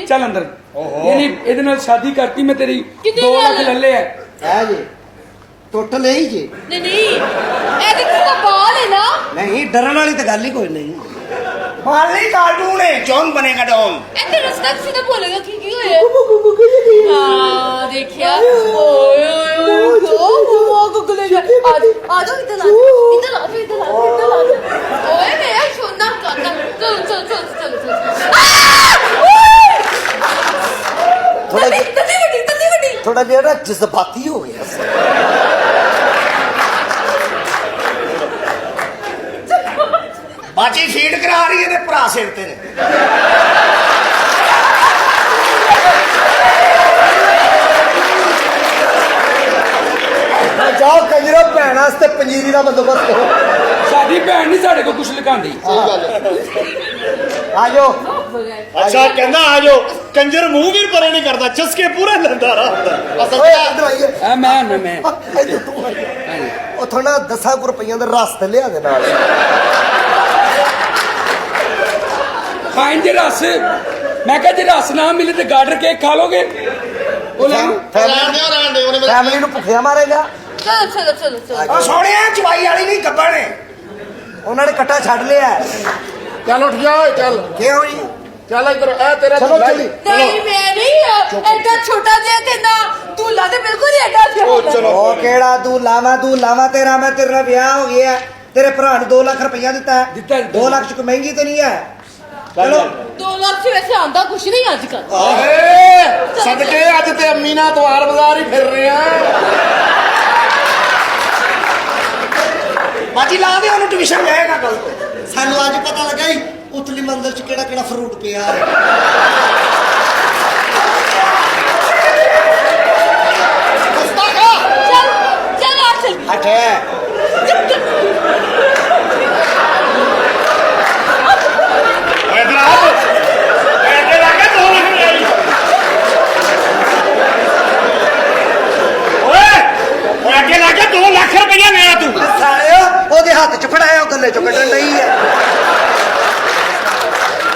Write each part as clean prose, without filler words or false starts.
ਚੱਲ ਅੰਦਰ ਨਹੀਂ ਇਹਦੇ ਨਾਲ ਸ਼ਾਦੀ ਕਰਤੀ ਮੈਂ ਤੇਰੀ 2 ਲੱਖ ਲੈ ਲਿਆ ਹੈ ਜੀ ਟੁੱਟ ਲਈ ਜੀ नहीं नहीं ए देख इसका बाल है ना नहीं डरन वाली तो गल ही कोई नहीं माली कार्टून है जॉन बनेगा डॉन ए तेरा स्नैक सीधा बोलेगा की होया हां देखिया ओए ओए वो गुगलेगा आ जाओ इधर आ ओए मेरा सोना काका चल थोड़ा जेड़ा जज्बाती हो गया बाची फीड करा रही है ते भरा सिर ते ने जाओ कंजरो भैन वास्ते पंजीरी का बंदोबस्त करो ਸਾਡੀ ਭੈਣ ਨਹੀਂ ਸਾਡੇ ਕੋਲ ਕੁਝ ਲੁਕਾਉਂਦੀ आ जाओ ਅੱਛਾ ਕਹਿੰਦਾ ਆ ਜਾਓ ਕੰਜਰ ਮੂੰਹ ਵੀ ਪਰੇ ਨਹੀਂ ਕਰਦਾ ਚਸਕੇ ਪੂਰਾ ਲੈਂਦਾ ਰਹਾ ਅਸਲ ओए इधर आइए ਆ ਮੈਂ इधर तू ओ थोड़ा 10 रुपया दे रस ते लिया दे नाल ਖਾਣ ਦੇ ਰਸ ਮੈਂ ਕਿਹਾ ਜੇ ਰਸ ਨਾ ਮਿਲੇ ਤੇ ਗਾਰਡਰ ਕੇਕ ਖਾ ਲੋਗੇ ਉਹ ਲੈ ਰਹਿਣ ਦੇ ਉਹਨੇ ਮੇਰੇ फैमिली नु भुखिया मारेगा चलो ओ सोने चवाई वाली नहीं गब्बड़ है उन्होंने कट्टा छड़ लिया ਚੱਲ ਉੱਠ ਜਾ ਓਏ ਚੱਲ क्यों जी ਚੱਲ ਇੱਧਰ ਇਹ ਤੇਰਾ चलो चली नहीं मैं नहीं एडा छोटा जे थे ना दूल्हा तो बिल्कुल ही एडा थे ओ केड़ा तू लावा तेरा मैं तेरा ब्याह हो गया तेरे भरा ने 2 लाख रुपया दिता दिता। 2 लाख च कोई महंगी तो नहीं है चलो 2 लाख से वैसे आंदा कुछ नहीं आजकल ਏ ਸਦਕੇ ਅੱਜ ਤੇ ਅੰਮੀ ਨਾਲ ਦਵਾਰ ਬਾਜ਼ਾਰ ਹੀ ਫਿਰ ਰਹੇ ਆ बाची ला दे ओनू ट्यूशन जाएगा कल सानू आज पता लगा ही उतली मंदिर च केड़ा केड़ा फ्रूट पिया है चल चल आ चल हटे ਇੱਧਰ ਆ ਇੱਧਰ ਆ ਕੇ 2 ਲੱਖ ਲੈ ਓਏ ਅੱਗੇ ਲਾ ਕੇ 2 ਲੱਖ ਰੁਪਇਆ ਲਿਆ ਤੂੰ सालियो ओदे हाथ च फड़ाया ओ गले चो कड्डण नहीं है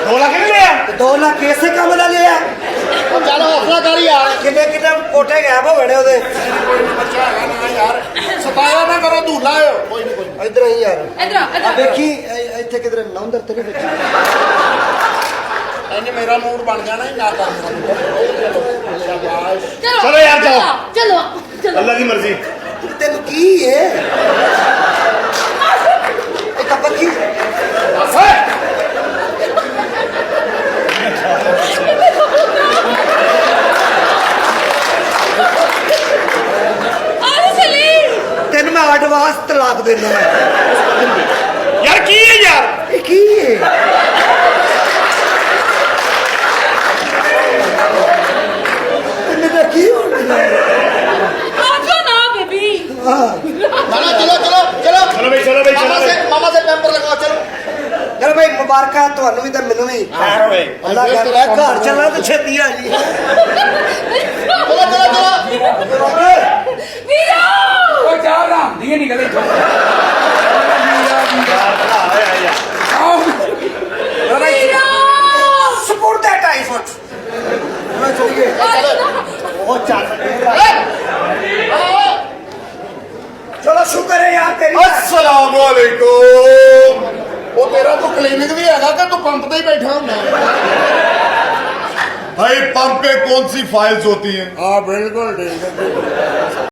2 ਲੱਖ ਨਹੀਂ ਲਿਆ 2 लाख कैसे काम ला लिया ਉਹ ਚੱਲ ਹੌਸਲਾ ਕਰ ਯਾਰ किन्ने किन्ने कोठे गैप हो गए ओदे ਬੱਚਾ ਹੈਗਾ ਨਾ ਯਾਰ ਸਤਾਇਆ ਨਾ ਕਰੋ ਧੂਲਾ ਆਇਓ ਕੋਈ ਨਹੀਂ इधर ही यार इधर देखी इथे किधर नौंदर ते नहीं बची ਇਹਨੇ ਮੇਰਾ ਮੂਡ ਬਣ ਜਾਣਾ ਹੀ ਨਾ ਕਰ ਸ਼ਾਬਾਸ਼ चलो चलो यार, जाओ। चलो चलो ਅੱਲਾ ਦੀ ਮਰਜ਼ੀ तेन की है एक बकी आने चली तेन मैं एडवांस तलाक देना ਯਾਰ ਕੀ ਹੈ ਯਾਰ की है तेन का की हो गया आजो ना बेबी चलो चलो चलो चलो चलो भाई चलो भाई मामा से पेपर लगाओ चलो चलो भाई मुबारक ਤੁਹਾਨੂੰ ਵੀ ਤੇ ਮੈਨੂੰ ਵੀ खैर होए ਅੱਲਾ ਕਰ ਲੈ ਘਰ ਚੱਲਣਾ ਤੇ ਛੇਤੀ ਆ ਜੀ चलो चलो चलो वीरा ਉਹ ਜਾ ਰਾਮ ਦੀ ਨਹੀਂ ਕਦੇ ਆਓ वीरा सपोर्ट दैट टाइफॉइड ਮੈਂ ਚਲੀਏ बहुत चल चलो शुक्र है यार तेरी अस्सलाम वालेकुम वो तेरा तो क्लिनिक भी हैगा कि तू पंप पे ही बैठा ਹੁੰਦਾ भाई पंप पे कौन सी फाइल्स होती हैं हाँ बिल्कुल ठीक है